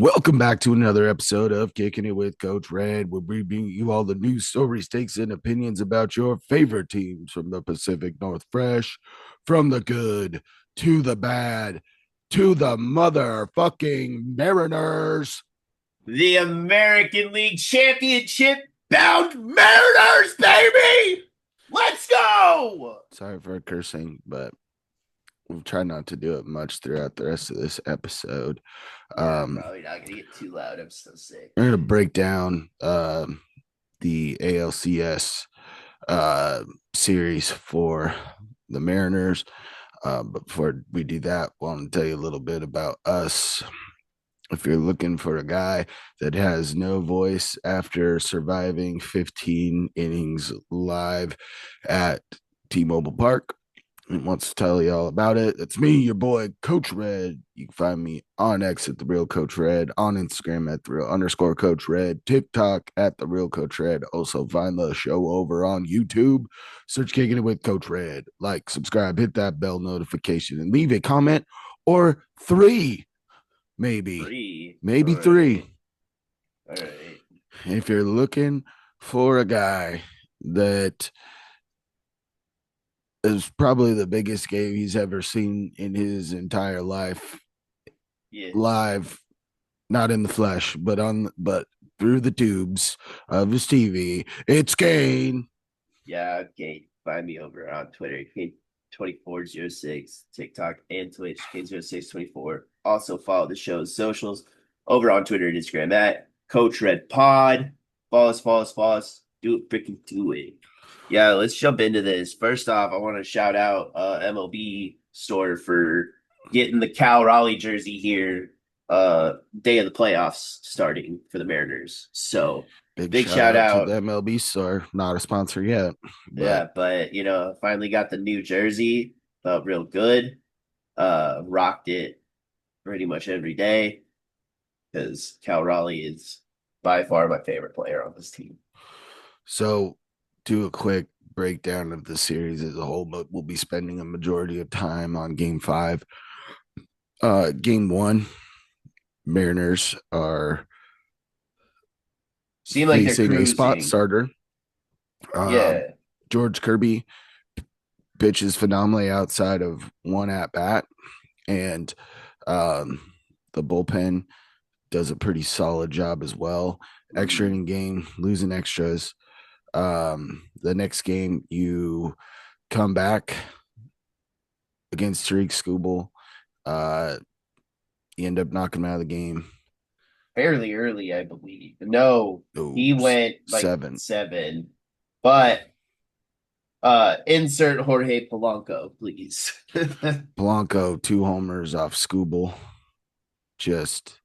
Welcome back to another episode of Kicking It with Coach Red, where we bring you all the news, stories, takes, and opinions about your favorite teams from the Pacific North, fresh from the good to the bad to the motherfucking Mariners. The American League Championship bound Mariners, baby! Let's go! Sorry for cursing, but we'll try not to do it much throughout the rest of this episode. Yeah, probably not gonna get too loud. I'm so sick. We're gonna break down the ALCS series for the Mariners. But before we do that, I want to tell you a little bit about us. If you're looking for a guy that has no voice after surviving 15 innings live at T-Mobile Park and wants to tell you all about it, it's me, your boy, Coach Red. You can find me on X at the Real Coach Red, on Instagram at the Real _ Coach Red, TikTok at the Real Coach Red. Also find the show over on YouTube. Search Kicking It with Coach Red. Like, subscribe, hit that bell notification, and leave a comment or three, maybe All three. right. All right. If you're looking for a guy that is probably the biggest game he's ever seen in his entire life, Yeah. live, not in the flesh, but through the tubes of his TV. It's Cain. Yeah, okay. Find me over on Twitter, Kane2406, TikTok and Twitch, Kane0624. Also follow the show's socials over on Twitter and Instagram at Coach Red Pod. Follow us. Do it, freaking do it. Yeah, let's jump into this. First off, I want to shout out MLB store for getting the Cal Raleigh jersey here. Day of the playoffs starting for the Mariners. So Big big shout shout out to out. the MLB store. Not a sponsor yet, but Yeah, but finally got the new jersey. Felt real good. Rocked it pretty much every day because Cal Raleigh is by far my favorite player on this team. so do a quick breakdown of the series as a whole, but we'll be spending a majority of time on game 5. Game 1, Mariners are Seem like they're facing a spot cruising. starter. Yeah. George Kirby pitches phenomenally outside of one at bat, and the bullpen does a pretty solid job as well. Extra Mhm. inning game, losing extras. The next game, you come back against Tariq Skubal. Uh, you end up knocking him out of the game. Fairly early, I believe. No, Oh, he went like 7. 7. But insert Jorge Polanco, please. Blanco, 2 homers off Skubal. Just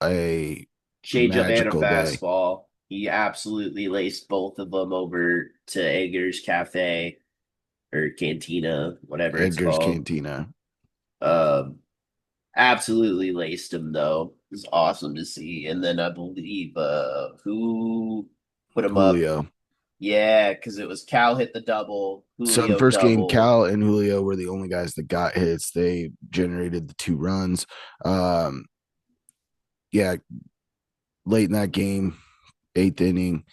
a Change up and a magical day. fastball. He absolutely laced both of them over to Eggers Cafe or Cantina, whatever it's Edgar's called. Cantina. Um, Absolutely laced him though. It was awesome to see. And then I believe who put him up? Julio. Yeah, because it was Cal hit the double, So in the Julio first game, double. Cal and Julio were the only guys that got hits. They generated the 2 runs. Um, yeah, late in that game, 8th inning,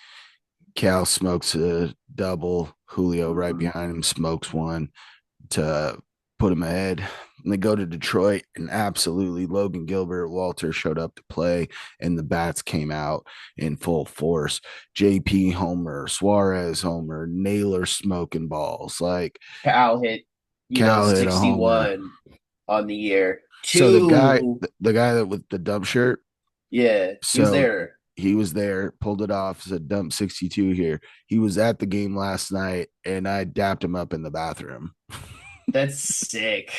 Cal smokes a double. Julio right Mhm. behind him smokes one to put him ahead. And they go to Detroit, and absolutely Logan Gilbert, Walter showed up to play, and the bats came out in full force. JP homer, Suarez homer, Naylor smoking balls. Like Cal hit, Cal hit a homer. 61 on the year. So the guy, Two. the guy that with the dump shirt, Yeah, he was so there. he was there, pulled it off, said dump 62 here. He was at the game last night, and I dapped him up in the bathroom. That's sick.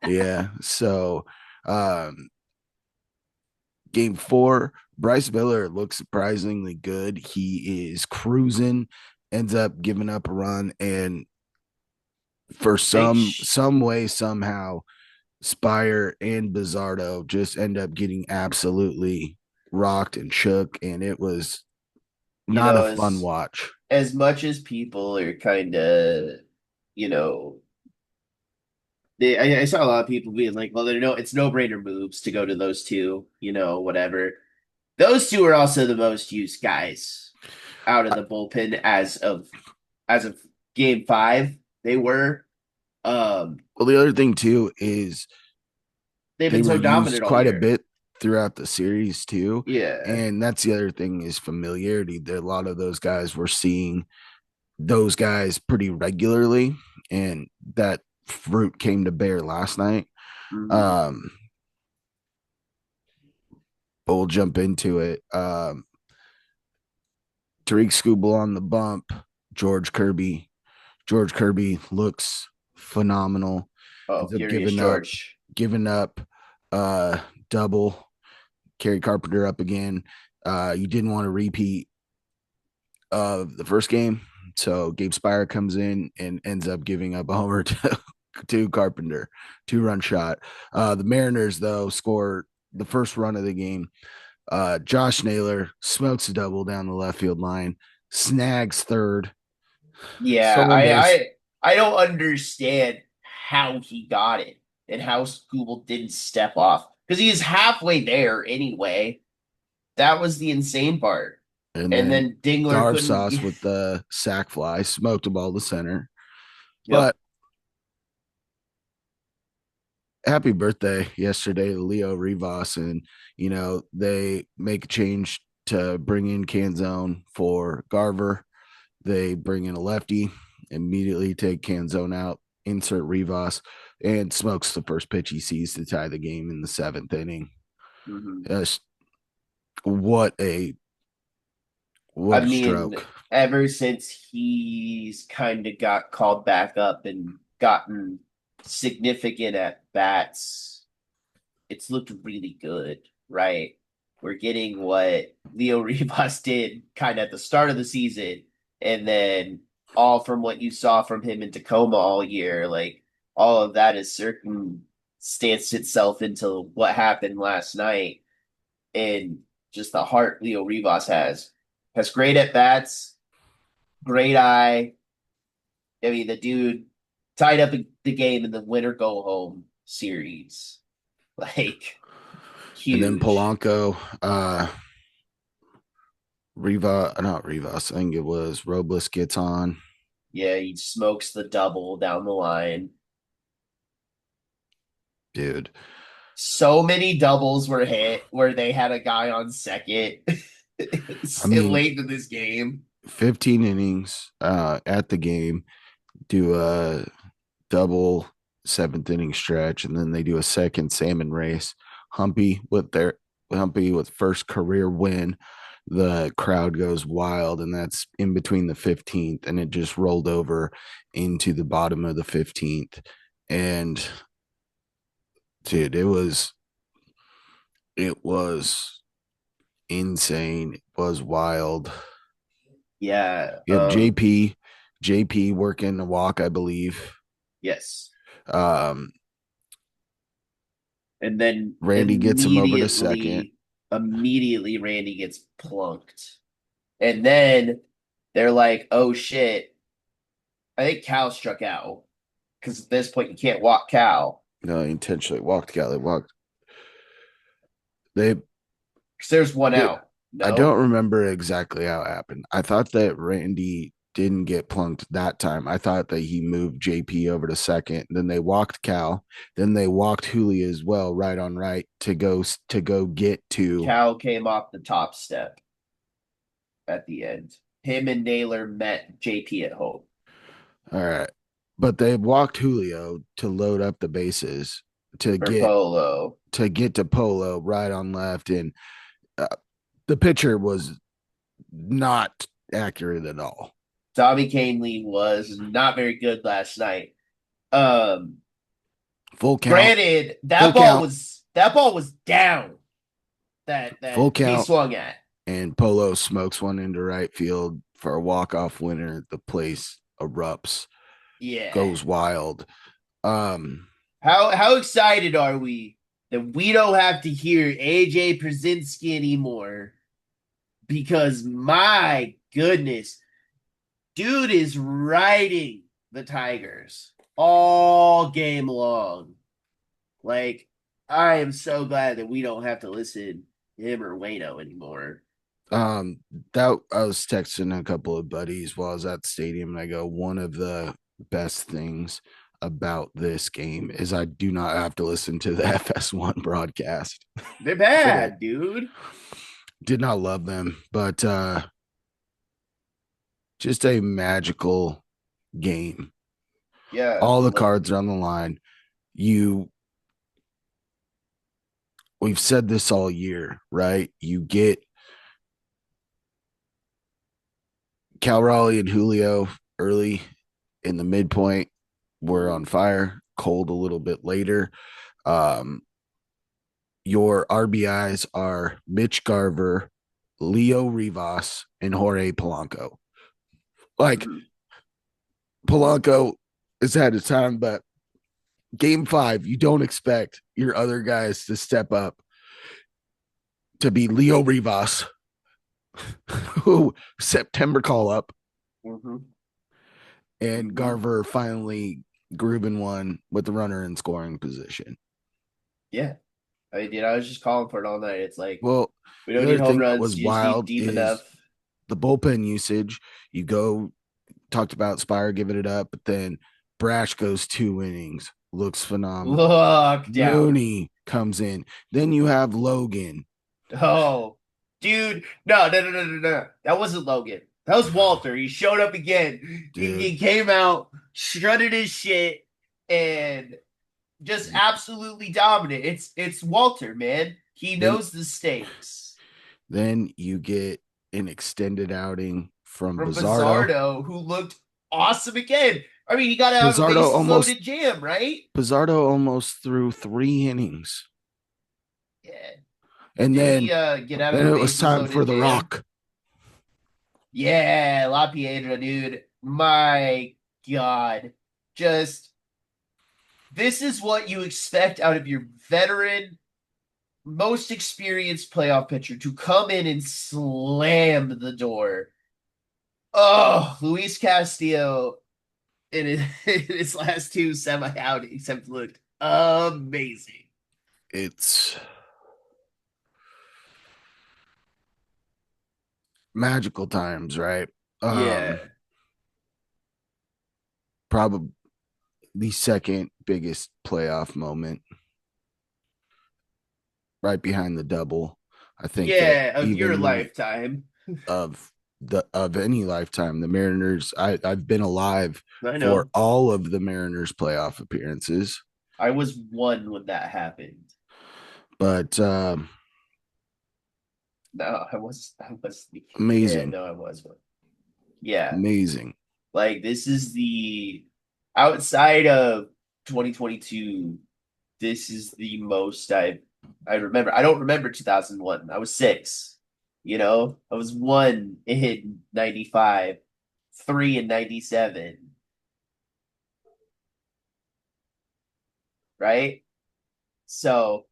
Yeah. So um game 4, Bryce Miller looks surprisingly good. He is cruising, ends up giving up a run, and for Big some way, somehow, Spire and Bizardo just end up getting absolutely rocked and shook, and it was you not a know, fun as watch. as much as people are kind of, you know, I saw a lot of people being like, well, it's no-brainer moves to go to those two, whatever. Those two are also the most used guys out of I, the bullpen as of game five. They were. Um, well, the other thing too is they've they been were so used dominant all quite a year. bit throughout the series too, Yeah. and that's the other thing is familiarity. That a lot of those guys were seeing those guys pretty regularly, and that fruit came to bear last night. Hmm. Um, but we'll jump into it. Tariq Skubal on the bump. George Kirby. George Kirby looks phenomenal. Oh, Ends up Curious George. giving up double. Kerry Carpenter up again. You didn't want to repeat of the first game. So Gabe Spire comes in and ends up giving up a homer to Carpenter, 2-run shot. The Mariners, though, score the first run of the game. Josh Naylor smokes a double down the left field line, snags third. Yeah, Someone I base, I I don't understand how he got it and how Scooble didn't step off because he is halfway there anyway. That was the insane part. and And then then Dingler Darv couldn't. Sauce with the sack fly smoked a ball to center. Yep. But happy birthday yesterday to Leo Rivas, and they make a change to bring in Canzone for Garver. They bring in a lefty, immediately take Canzone out, insert Rivas, and smokes the first pitch he sees to tie the game in the seventh inning. Hmm. Just what a I what a mean, stroke. ever since he's kind of got called back up and gotten significant at bats, it's looked really good, right? We're getting what Leo Rivas did kind of at the start of the season, and then all from what you saw from him in Tacoma all year, like all of that is circumstanced itself into what happened last night, and just the heart Leo Rivas has great at bats, great eye. I mean, the dude tied up the game in the winner go home series, like And then huge. Polanco, not Rivas, I think it was Robles gets on. Yeah, he smokes the double down the line. Dude, So many doubles were hit where they had a guy on second I mean, late in this game. 15 innings at the game, do a double seventh inning stretch, and then they do a second salmon race. Humpy with their Humpy with first career win. The crowd goes wild, and that's in between the 15th, and it just rolled over into the bottom of the 15th. And dude, it was insane. It was wild. Yeah. You have JP working a walk, I believe. Yes. Um, And then Randy gets him over to second. immediately Randy gets plunked. And then they're like, oh shit. I think Cal struck out. Because at this point you can't walk Cal. No, he intentionally walked Cal. They walked. They Because there's one did. out. I No? don't remember exactly how it happened. I thought that Randy didn't get plunked that time. I thought that he moved JP over to second. Then they walked Cal. Then they walked Julia as well, right on right to go get to. Cal came off the top step at the end. Him and Naylor met JP at home All right, but they walked Julio to load up the bases to for get Polo. to Polo right on left, and uh, the pitcher was not accurate at all. Tommy Canley was not very good last night. Um, Full count, Granted, full count, that ball was down that full he count, swung at. and Polo smokes one into right field for a walk-off winner. The place erupts, Yeah. goes wild. Um, How excited are we that we don't have to hear AJ Przinsky anymore? Because my goodness, dude is riding the Tigers. all game long. Like, I am so glad that we don't have to listen to him or Wayno anymore. Um, that I was texting a couple of buddies while I was at the stadium, and I go, one of the best things about this game is I do not have to listen to the FS1 broadcast They're for the bad, dude. did not love them, but just a magical game. Yeah, All the like, cards are on the line. You we've said this all year, right? You get Cal Raleigh and Julio early in the midpoint. We're on fire, cold a little bit later. Um, your RBIs are Mitch Garver, Leo Rivas, and Jorge Polanco. Like mhm. Polanco has had his time, but game five, you don't expect your other guys to step up to be Leo Rivas, who September call up, Mhm. and Mhm. Garver finally grooving one with the runner in scoring position. Yeah. I mean, dude, I was just calling for it all night. It's like Well, we the don't need other home thing that runs. was You just need wild deep is enough. the bullpen usage. You go talked about Spire giving it up, but then Brash goes 2 innings, looks phenomenal. Look down. Mooney comes in. Then you have Logan. Oh, dude. No, no, no, no, no, no. That wasn't Logan. That was Walter. He showed up again. He Dude, came out, strutted his shit, and just absolutely dominant. It's Walter, man. He then knows the stakes. then you get an extended outing from From Bizardo. Bizzardo, who looked awesome again. I mean, you got to have a Bizardo bases almost loaded jam, right? Bizardo almost threw 3 innings. Yeah. And Didn't he then get out of then the it was bases time loaded for the jam? rock. Yeah, La Piedra, dude. My God. Just this is what you expect out of your veteran, most experienced playoff pitcher to come in and slam the door. Oh, Luis Castillo in his last two semi outings have looked amazing. It's magical times, right? Um, Yeah. probably the second biggest playoff moment, right behind the double. I think that Yeah, of your even when you lifetime. of any lifetime, the Mariners. I've been alive I for know. all of the Mariners playoff appearances, I was one when that happened. but No, I was yeah, amazing, no, I was one. Yeah. amazing. Like this is the outside of 2022, this is the most I remember. I don't remember 2001. I was six. You know, I was one in 95, three in 97, right? So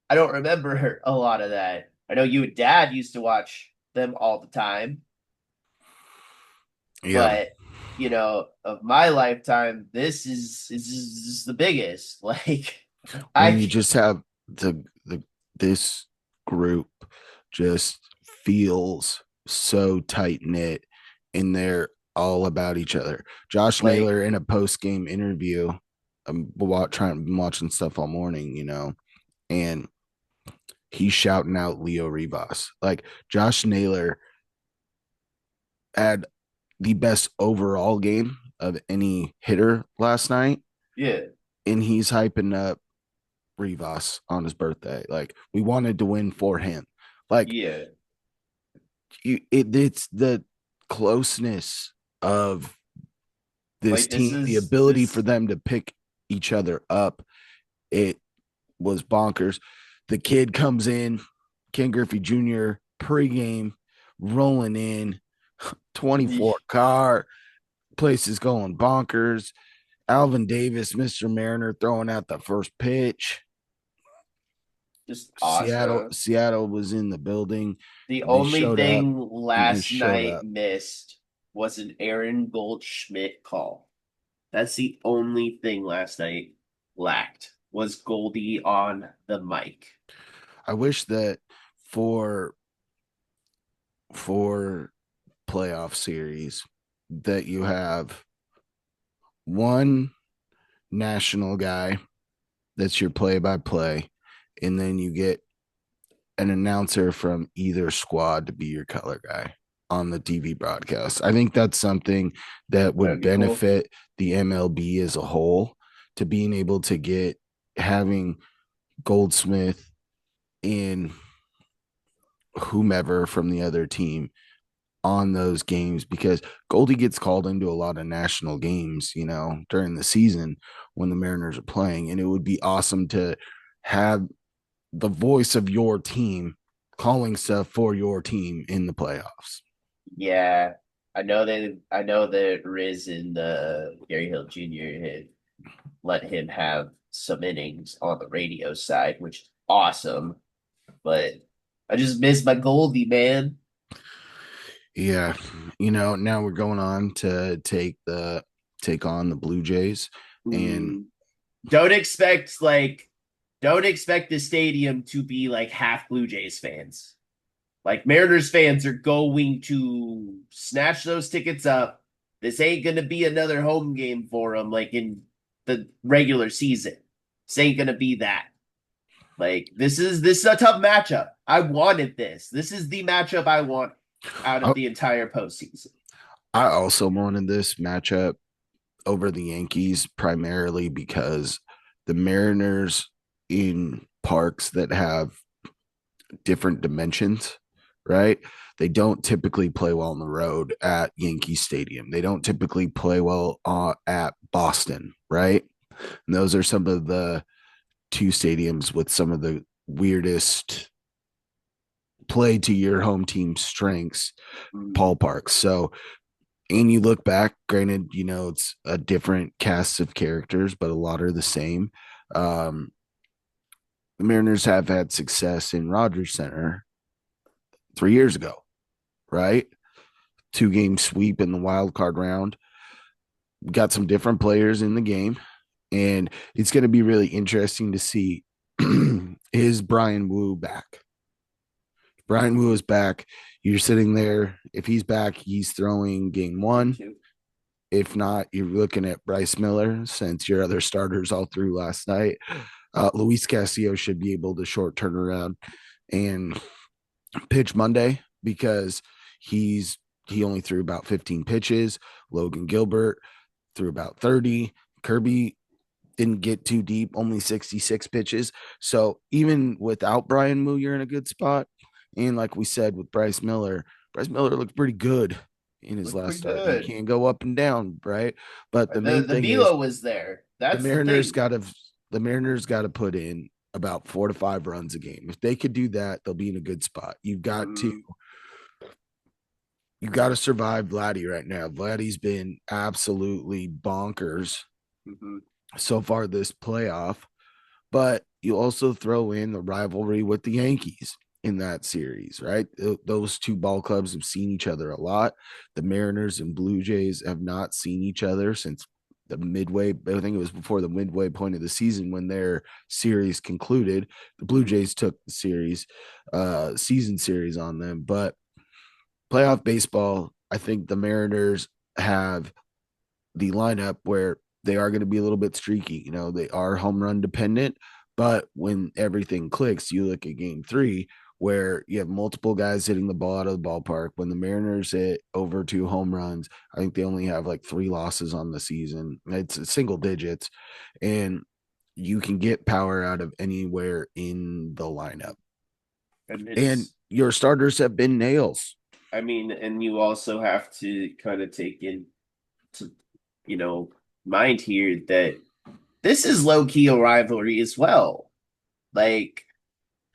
I don't remember a lot of that. I know you and dad used to watch them all the time, Yeah, but of my lifetime, this is the biggest. Like when I you just have the this group just feels so tight knit, and they're all about each other. Josh like Naylor in a post game interview, I'm watching stuff all morning, and he's shouting out Leo Rivas. Like Josh Naylor had the best overall game of any hitter last night, yeah, and he's hyping up Rivas on his birthday. Like we wanted to win for him. Like yeah. it's the closeness of this Like this team, the is ability for this them to pick each other up. It was bonkers. The kid comes in, Ken Griffey Jr. pregame, rolling in, 24 car, place is going bonkers. Alvin Davis, Mr. Mariner, throwing out the first pitch. just Seattle, awesome. Seattle was in the building. The They only showed up, thing and they last showed night up. missed was an Aaron Goldschmidt call. That's the only thing last night lacked was Goldie on the mic. I wish that for for playoff series that you have one national guy that's your play by play, and then you get an announcer from either squad to be your color guy on the TV broadcast. I think that's something that That'd would be cool. benefit the MLB as a whole to being able to get having Goldsmith and whomever from the other team on those games because Goldie gets called into a lot of national games, during the season when the Mariners are playing. And it would be awesome to have the voice of your team calling stuff for your team in the playoffs. Yeah, I know that Riz and Gary Hill Jr. had let him have some innings on the radio side, which is awesome. But I just miss my Goldie, man. Yeah. Now we're going on to take on the Blue Jays. And Mm, don't expect don't expect the stadium to be like half Blue Jays fans. Like Mariners fans are going to snatch those tickets up. This ain't gonna be another home game for them like in the regular season. This ain't gonna be that. Like this is a tough matchup. I wanted this. This is the matchup I want out of I, the entire postseason. I also wanted this matchup over the Yankees primarily because the Mariners in parks that have different dimensions, right? They don't typically play well on the road at Yankee Stadium. They don't typically play well at Boston, right? And those are some of the two stadiums with some of the weirdest play to your home team's strengths Mm, ballparks. So, and you look back, granted, it's a different cast of characters, but a lot are the same. Um, the Mariners have had success in Rogers Center 3 years ago, right? 2 game sweep in the wild card round. We got some different players in the game, and it's going to be really interesting to see is Brian Wu back? Brian Wu is back. You're sitting there. If he's back, he's throwing game game one. two. If not, you're looking at Bryce Miller since your other starters all through last night. Luis Castillo should be able to short turnaround and pitch Monday because he only threw about 15 pitches. Logan Gilbert threw about 30. Kirby didn't get too deep, only 66 pitches. So even without Brian Moo, you're in a good spot. And like we said with Bryce Miller looked pretty good in his Looked last pretty start. You good. can't go up and down, right? But the main The thing is velo was there. the That's the Mariners thing. got to the Mariners got to put in about 4 to 5 runs a game. If they could do that, they'll be in a good spot. Mm, You got to survive Vladdy right now. Vladdy's been absolutely bonkers mm-hmm. so far this playoff, but you also throw in the rivalry with the Yankees in that series, right? Those two ball clubs have seen each other a lot. The Mariners and Blue Jays have not seen each other since the midway. I think it was before the midway point of the season when their series concluded. The Blue Mm-hmm. Jays took the season series on them, but playoff baseball, I think the Mariners have the lineup where they are going to be a little bit streaky. They are home run dependent, but when everything clicks, you look at game three where you have multiple guys hitting the ball out of the ballpark. When the Mariners hit over 2 home runs, I think they only have like 3 losses on the season. It's single digits, and you can get power out of anywhere in the lineup. And And it's your starters have been nails. I mean, and you also have to kind of take into, you know, mind here that this is low key a rivalry as well. Like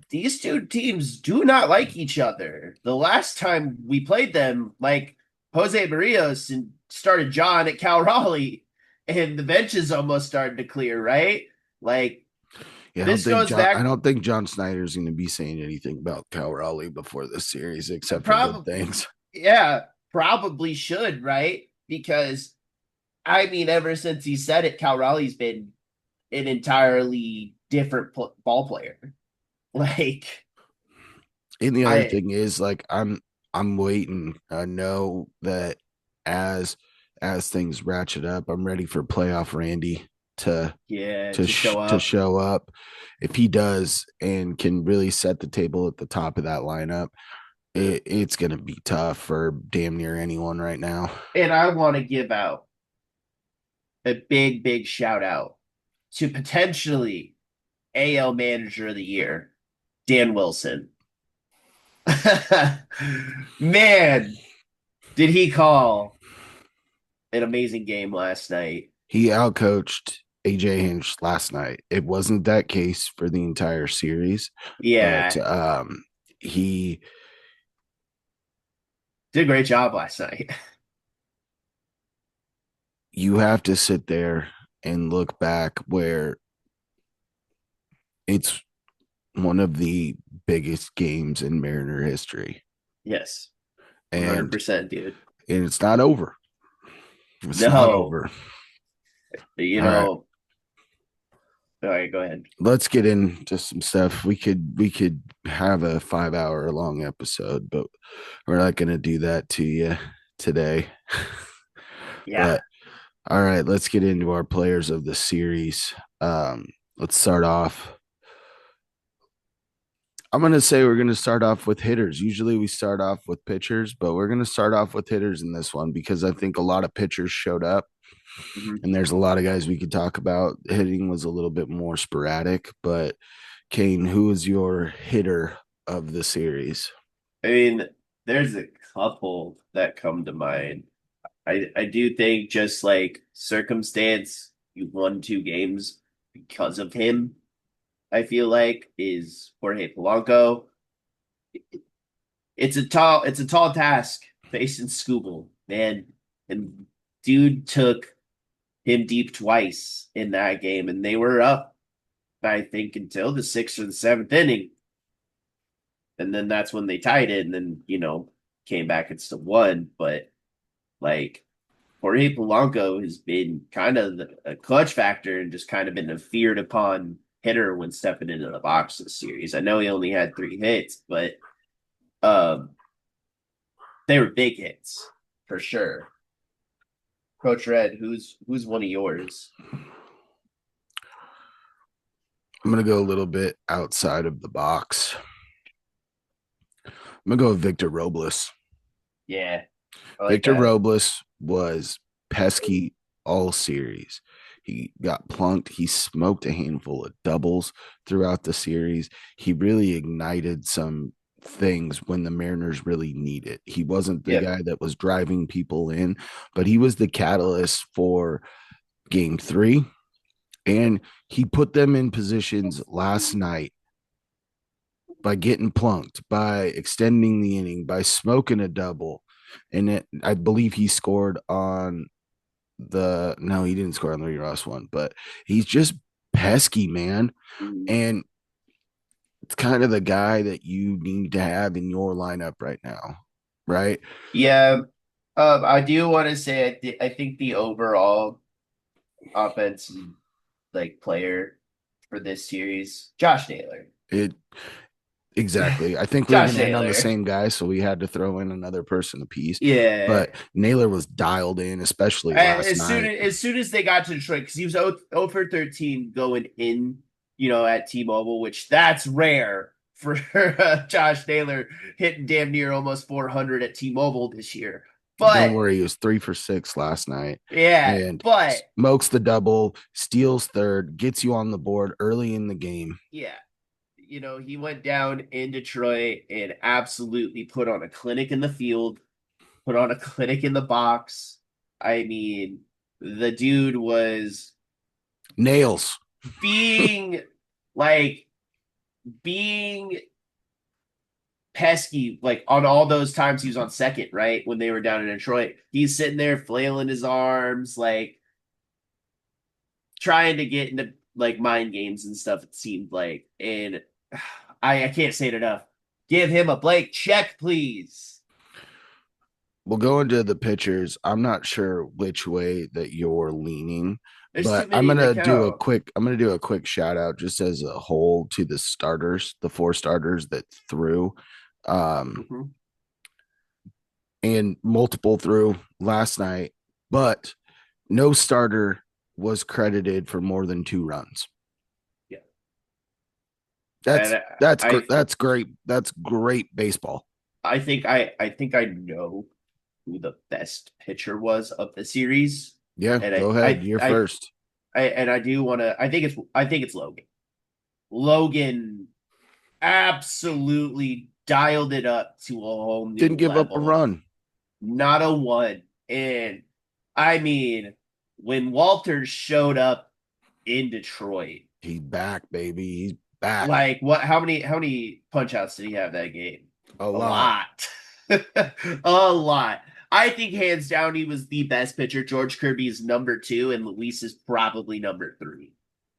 these two teams do not like each other. The last time we played them, like Jose Barrios and started John at Cal Raleigh, and the benches almost started to clear, right? Like Yeah, this goes I back don't think John Snyder's going to be saying anything about Cal Raleigh before this series, except for good probably things. yeah, probably should, right? Because I mean, ever since he said it, Cal Raleigh's been an entirely different ball player. Like, And the other I, thing is, like, I'm waiting. I know that as as things ratchet up, I'm ready for playoff Randy to yeah, to show to up. show up. If he does and can really set the table at the top of that lineup, it's going to be tough for damn near anyone right now. And I want to give out a big, big shout out to potentially AL Manager of the Year, Dan Wilson. Man, did he call an amazing game last night? He outcoached AJ Hinch last night. It wasn't that case for the entire series, but Yeah, he did a great job last night. you have to sit there and look back where it's one of the biggest games in Mariner history. Yes, And 100%, dude. it's not over. It's not No, over. you All right. know, all right, go ahead. Let's get into some stuff. We could have a 5 hour long episode, but we're not gonna do that to you today. Yeah. But all right, let's get into our players of the series. Let's start off. I'm going to say we're going to start off with hitters. Usually we start off with pitchers, but we're going to start off with hitters in this one because I think a lot of pitchers showed up Mhm. and there's a lot of guys we could talk about. Hitting was a little bit more sporadic, but Kane, who is your hitter of the series? I mean, there's a couple that come to mind. I do think just like circumstance, you won two games because of him. I feel like is Jorge Polanco. It's a tall task facing Scooble, man. And dude took him deep twice in that game, and they were up, I think, until the sixth or the seventh inning. And then that's when they tied it, and then, came back and still won. But like Jorge Polanco has been kind of a clutch factor and just kind of been a feared upon hitter when stepping into the box this series. I know he only had three hits, but um, they were big hits for sure. Coach Red, who's one of yours? I'm going to go a little bit outside of the box. I'm going to go with Victor Robles. Yeah, I like Victor that. Robles was pesky all series. He got plunked. He smoked a handful of doubles throughout the series. He really ignited some things when the Mariners really need it. He wasn't the Yep. guy that was driving people in, but he was the catalyst for game three. And he put them in positions last night by getting plunked, by extending the inning, by smoking a double. I believe he scored on the no, he didn't score on the Ross one, but he's just pesky, man. Mhm. And it's kind of the guy that you need to have in your lineup right now, right? Yeah. I do want to say I think the overall offensive like player for this series, Josh Naylor. It exactly. I think we were Josh going to end on the Naylor. same guy, so we had to throw in another person a piece. Yeah. But Naylor was dialed in, especially last night. As soon as they got to Detroit, because he was 0 for 13 going in, at T-Mobile, which that's rare for Josh Naylor hitting damn near almost 400 at T-Mobile this year. Don't But worry, he was 3 for 6 last night yeah, and but smokes the double, steals third, gets you on the board early in the game. yeah, he went down in Detroit and absolutely put on a clinic in the field, put on a clinic in the box. I mean, the dude was Nails. being like being pesky, like on all those times he was on second, right? When they were down in Detroit, he's sitting there flailing his arms, like trying to get into like mind games and stuff, it seemed like. And I can't say it enough. Give him a blank check, please. we'll go into the pitchers. I'm not sure which way that you're leaning, There's too but I'm many to gonna do a count. quick. I'm gonna do a quick shout out just as a whole to the starters, the four starters that threw, um, Mhm. and multiple threw last night, but no starter was credited for more than 2 runs. Yeah, That's and that's I that's great. That's great baseball. I think I know who the best pitcher was of the series, Yeah, and go ahead. You're first. I do want to. I think it's Logan. Logan absolutely dialed it up to a whole Didn't new give up a level. run. Not a one. And I mean, when Walters showed up in Detroit, He's back, baby. He's back. like what how many punch outs did he have that game? A A lot. lot. A lot. I think hands down he was the best pitcher. George Kirby is number two, and Luis is probably number three.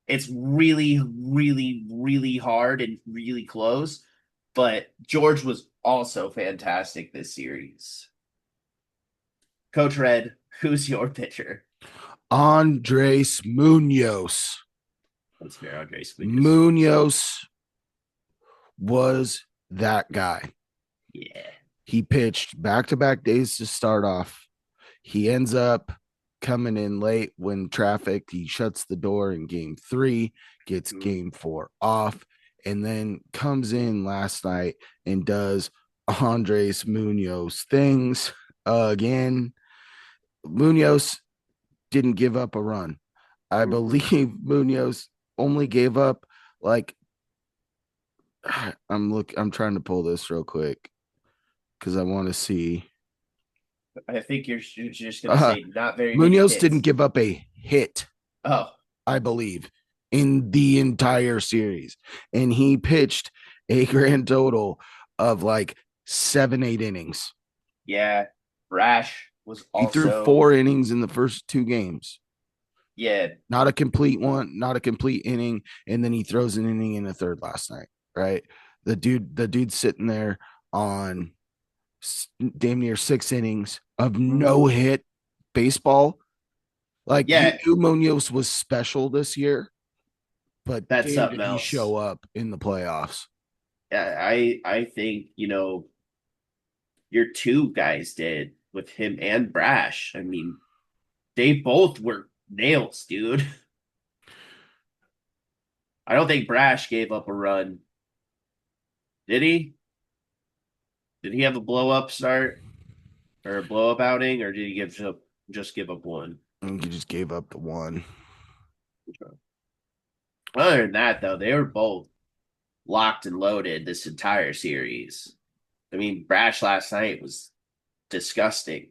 It's really, really, really hard and really close. But George was also fantastic this series. Coach Red, who's your pitcher? Andres Munoz. That's fair, Andres Munoz. Munoz was that guy. Yeah. He pitched back to back days to start off. He ends up coming in late when traffic. He shuts the door in game 3, gets Mhm. game 4 off, and then comes in last night and does Andres Munoz things again. Munoz didn't give up a run. I Mhm. believe Munoz only gave up like I'm trying to pull this real quick because I want to see. I think you're just gonna Uh, say not very many Munoz didn't hits. give up a hit, Oh, I believe, in the entire series. And he pitched a grand total of like 7, 8 innings. yeah. Brash was He threw also 4 innings in the first 2 games. yeah. Not a complete one, not a complete inning. And then he throws an inning in a third last night, right? The dude's sitting there on damn near 6 innings of no Mhm. hit baseball. Like you Yeah, knew Munoz was special this year, but that's damn, something did he show else. up in the playoffs? I think, your two guys did with him and Brash. I mean, they both were nails, dude. I don't think Brash gave up a run. Did he? Did he have a blow up start or a blow up outing, or did he just give up one? I think he just gave up the one. Other than that, though, they were both locked and loaded this entire series. I mean, Brash last night was disgusting.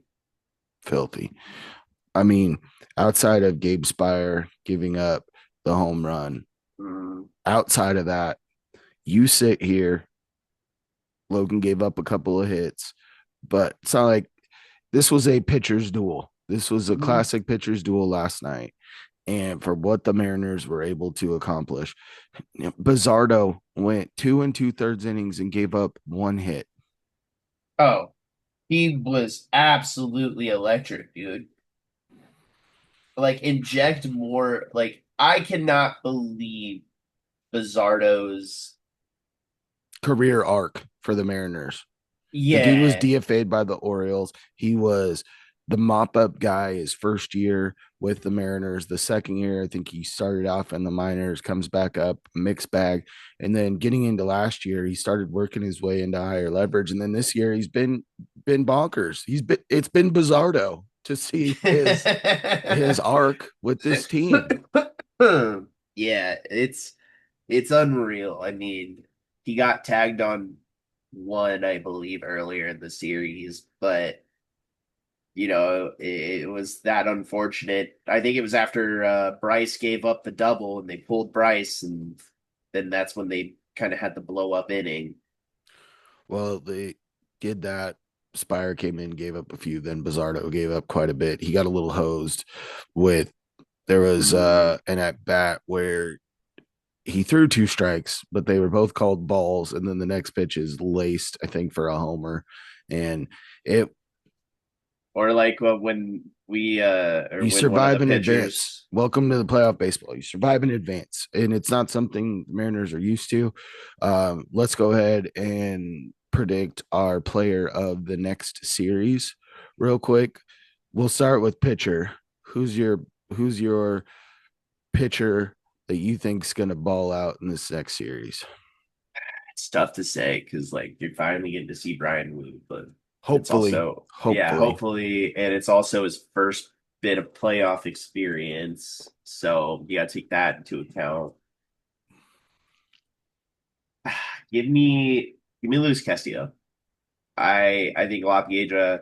Filthy. I mean, outside of Gabe Spire giving up the home run, Mm, outside of that, you sit here. Logan gave up a couple of hits, but it's not like this was a pitcher's duel. This was a mm, classic pitcher's duel last night. And for what the Mariners were able to accomplish, Bizardo went 2 2/3 innings and gave up 1 hit. oh, he was absolutely electric, dude. Like, inject more. Like, I cannot believe Bizardo's. Career arc for the Mariners. The dude was Yeah. DFA'd by the Orioles. He was the mop up guy his first year with the Mariners. The second year, I think he started off in the minors, comes back up, mixed bag. And then getting into last year, he started working his way into higher leverage. And then this year he's been bonkers. It's been bizarro to see his arc with this team. Yeah, it's unreal. I mean, he got tagged on one, I believe, earlier in the series, but it was that unfortunate. I think it was after Bryce gave up the double and they pulled Bryce, and then that's when they kind of had the blow up inning. Well, they did that. Spire came in, gave up a few. Then Bizardo gave up quite a bit. He got a little hosed with there was Mm, an at bat where he threw 2 strikes, but they were both called balls. And then the next pitch is laced, I think, for a homer. And it Or like when we or You when one of the survive in advance. pitchers. Welcome to the playoff baseball. You survive in advance, and it's not something the Mariners are used to. Let's go ahead and predict our player of the next series, real quick. We'll start with pitcher. Who's your pitcher that you think's going to ball out in this next series? It's tough to say because like you're finally getting to see Brian Wu, but it's Hopefully, also yeah, hopefully. hopefully, and it's also his first bit of playoff experience, so you got to take that into account. Give me Luis Castillo. I think La Piedra,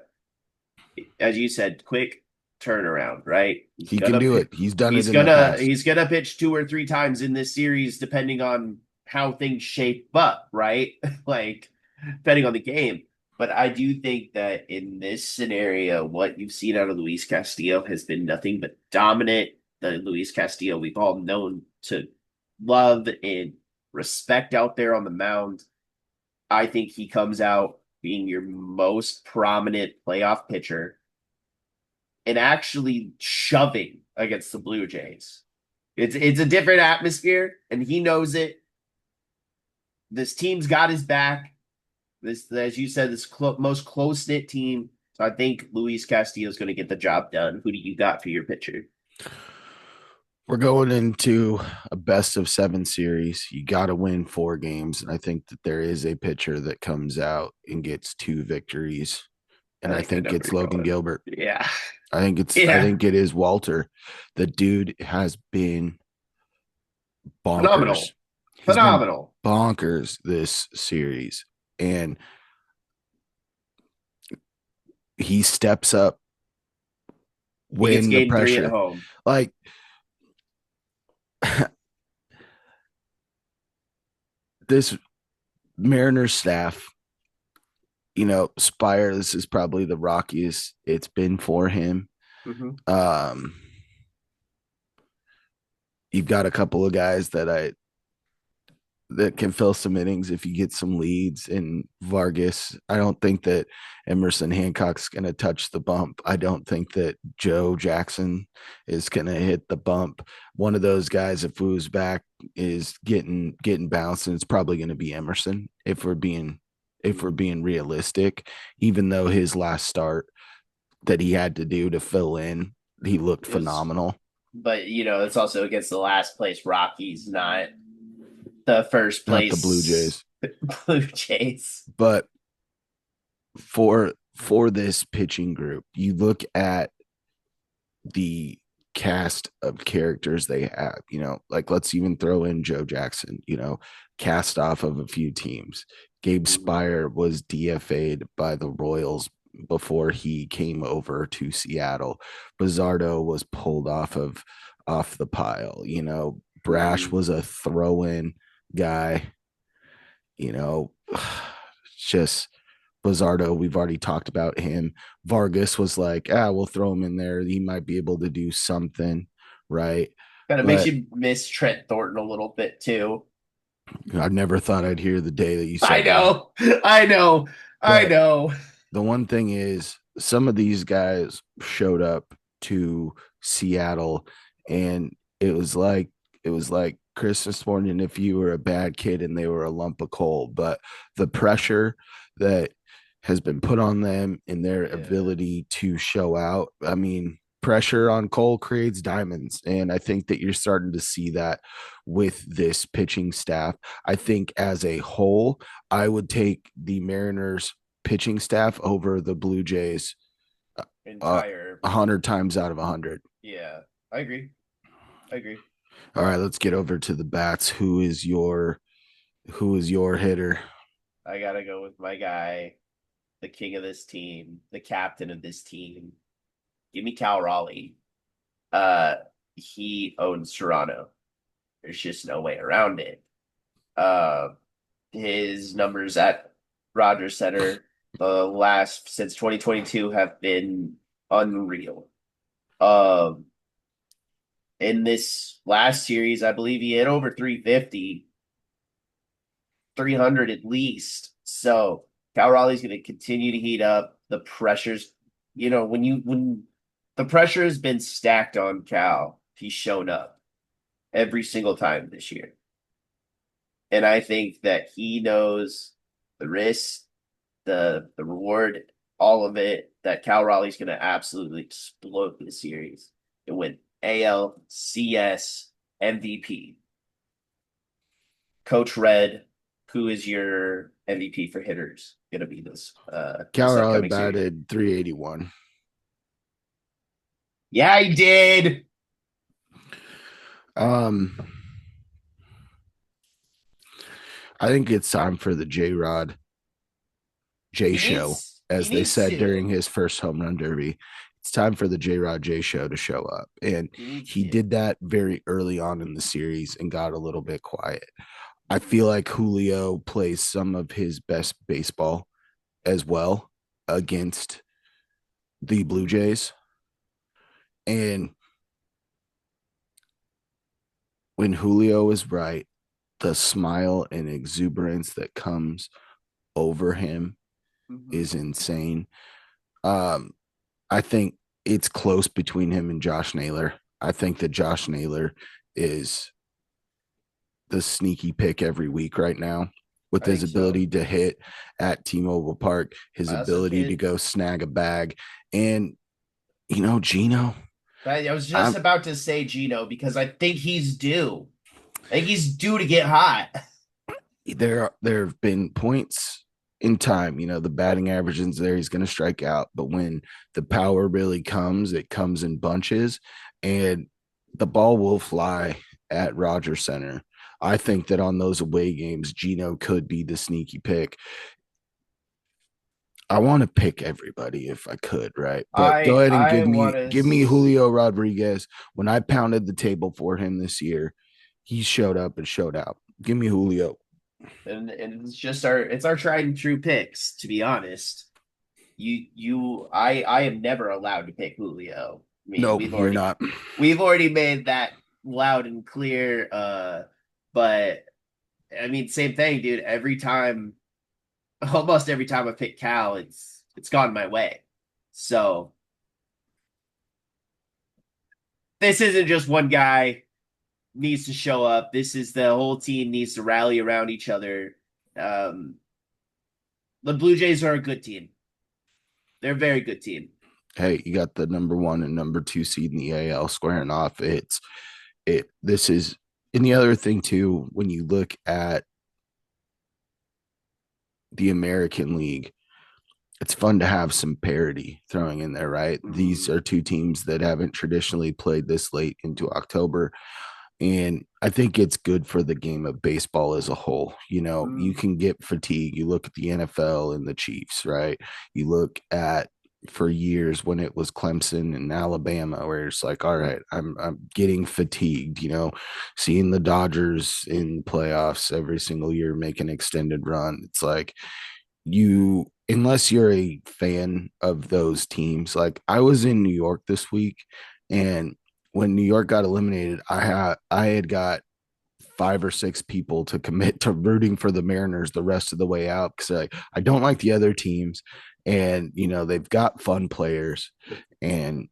as you said, quick turnaround, right? He can do it. He's done it He's in the gonna past. he's gonna pitch two or three times in this series, depending on how things shape up, right? Like depending on the game. But I do think that in this scenario, what you've seen out of Luis Castillo has been nothing but dominant. The Luis Castillo we've all known to love and respect out there on the mound. I think he comes out being your most prominent playoff pitcher and actually shoving against the Blue Jays. It's a different atmosphere, and he knows it. This team's got his back. This, as you said, this most close knit team. So I think Luis Castillo is going to get the job done. Who do you got for your pitcher? We're going into a best of seven series. You got to win four games. And I think that there is a pitcher that comes out and gets two victories. And I I think I think know where it's you're Logan going. Gilbert. Yeah, I yeah, think it is Walter. The dude has been bonkers. phenomenal, He's been phenomenal. bonkers this series. And he steps up He gets when the game three at pressure. home. Like this Mariners staff, Spire, this is probably the rockiest it's been for him. Mm-hmm. Um, you've got a couple of guys that can fill some innings if you get some leads in Vargas. I don't think that Emerson Hancock's going to touch the bump. I don't think that Joe Jackson is going to hit the bump. One of those guys, if Wu's back, is getting bounced, and it's probably going to be Emerson if we're being realistic. Even though his last start that he had to do to fill in, he looked It was, phenomenal. but it's also against the last place Rockies, not the first Not the Blue place Jays, Blue Jays. but for this pitching group, you look at the cast of characters they have, like let's even throw in Joe Jackson, cast off of a few teams. Gabe Spire was DFA'd by the Royals before he came over to Seattle. Bizardo was pulled off the pile. Brash Mm-hmm. was a throw-in guy. You know, just Bizardo, we've already talked about him. Vargas was like, we'll throw him in there. He might be able to do something, right? Kind of makes But you miss Trent Thornton a little bit too. I never thought I'd hear the day that you I said that. know, I know, I But know. the one thing is, some of these guys showed up to Seattle, and it was like Christmas morning if you were a bad kid and they were a lump of coal. But the pressure that has been put on them and their Yeah. ability to show out. I mean, pressure on Cole creates diamonds. And I think that you're starting to see that with this pitching staff. I think as a whole, I would take the Mariners pitching staff over the Blue Jays uh, Entire. 100 times out of 100. Yeah, I agree. I agree. All right, let's get over to the bats. Who is your hitter? I gotta go with my guy, the king of this team, the captain of this team. Give me Cal Raleigh. Uh, he owns Toronto. There's just no way around it. Uh, his numbers at Rogers Center the last since 2022 have been unreal. Um, in this last series, I believe he hit over 350, 300 at least. So Cal Raleigh's going to continue to heat up. The pressure's when the pressure has been stacked on Cal, he's shown up every single time this year. And I think that he knows the risk, the reward, all of it, that Cal Raleigh's going to absolutely explode this series and win ALCS MVP. Coach Red, who is your MVP for hitters going to be this Cal upcoming series? batted 381. Yeah, he did. Um, I think it's time for the J Rod J He show, needs he as they needs said to. during his first home run derby. It's time for the J Rod J show to show up. And He needs he to. did that very early on in the series and got a little bit quiet. I feel like Julio plays some of his best baseball as well against the Blue Jays. And when Julio is right, the smile and exuberance that comes over him Mm-hmm. is insane. Um, I think it's close between him and Josh Naylor. I think that Josh Naylor is the sneaky pick every week right now with I his think so. ability to hit at T-Mobile Park, his I also ability to can't. go snag a bag. And, Gino, I was just I'm about to say Gino because I think he's due. I think he's due to get hot. there have been points in time, the batting average is there, he's going to strike out, but when the power really comes, it comes in bunches, and the ball will fly at Rogers Center. I think that on those away games, Gino could be the sneaky pick. I want to pick everybody if I could, right? But go I ahead and I give want me to, give me Julio Rodriguez. When I pounded the table for him this year, he showed up and showed out. Give me Julio. and it's our tried and true picks. To be honest, I am never allowed to pick Julio. I mean, Nope, you're not. we've already made that loud and clear. But I mean, same thing, dude. Almost every time I pick Cal, it's gone my way. So this isn't just one guy needs to show up. This is the whole team needs to rally around each other. Um, the Blue Jays are a good team. They're a very good team. Hey, you got the number one and number two seed in the AL squaring off. This is, and the other thing too, when you look at the American League, it's fun to have some parity throwing in there, right? These Mm, are two teams that haven't traditionally played this late into October. And I think it's good for the game of baseball as a whole. You mm, can get fatigue. You look at the NFL and the Chiefs, right? You look at for years when it was Clemson and Alabama, where it's like, all right, I'm getting fatigued, seeing the Dodgers in the playoffs every single year make an extended run. It's like unless you're a fan of those teams, like I was in New York this week, and when New York got eliminated, I had got five or six people to commit to rooting for the Mariners the rest of the way out because I don't like the other teams, and they've got fun players, and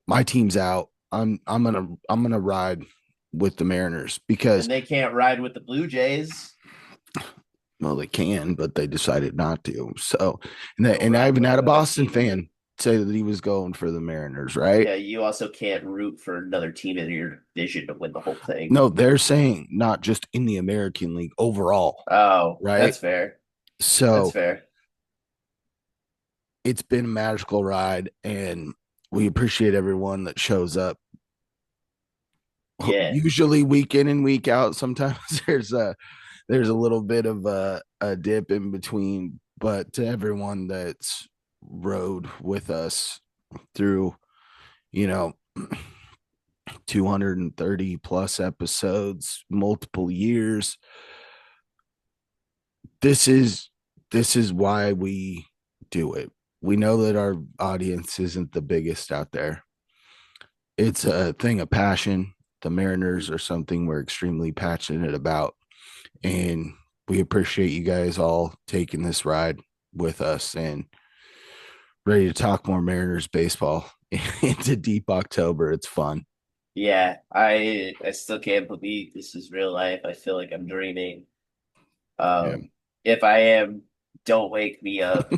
my team's out. I'm gonna ride with the Mariners because, and they can't ride with the Blue Jays. well, they can, but they decided not to. So, They'll and I ride even with had a another Boston team in your. fan say that he was going for the Mariners, right? Yeah, you also can't root for another team in your division to win the whole thing. No, they're saying not just in the American League overall, Oh, right? that's fair. That's So fair. it's been a magical ride, and we appreciate everyone that shows up. Yeah. Usually week in and week out. Sometimes there's a little bit of a dip in between, but to everyone that's rode with us through, you know, 230 plus episodes, multiple years. This is this is why we do it. We know that our audience isn't the biggest out there. It's a thing of passion. The Mariners are something we're extremely passionate about, and we appreciate you guys all taking this ride with us. And Ready to talk more Mariners baseball into deep October. It's fun. Yeah, I still can't believe this is real life. I feel like I'm dreaming. Yeah. If I am, don't wake me up.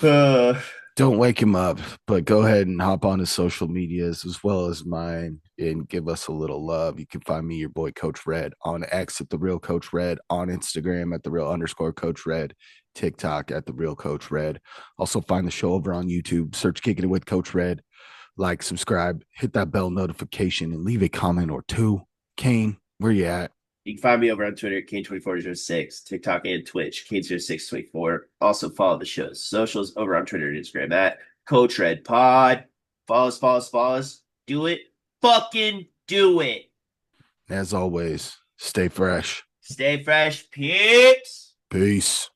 Uh, Don't wake him up, but go ahead and hop on his social medias as well as mine and give us a little love. You can find me, your boy Coach Red, on X at the real Coach Red, on Instagram at the real underscore Coach Red, TikTok at the real Coach Red. Also find the show over on YouTube. Search Kicking It with Coach Red. Like, subscribe, hit that bell notification, and leave a comment or two. Kane, where you at? you can find me over on Twitter, Kane2406, TikTok and Twitch, Kane0624. Also follow the show's socials over on Twitter and Instagram at Coach Red Pod. Follow us, follow us, follow us. Do it. Fucking do it. As always, stay fresh. Stay fresh, peeps. Peace.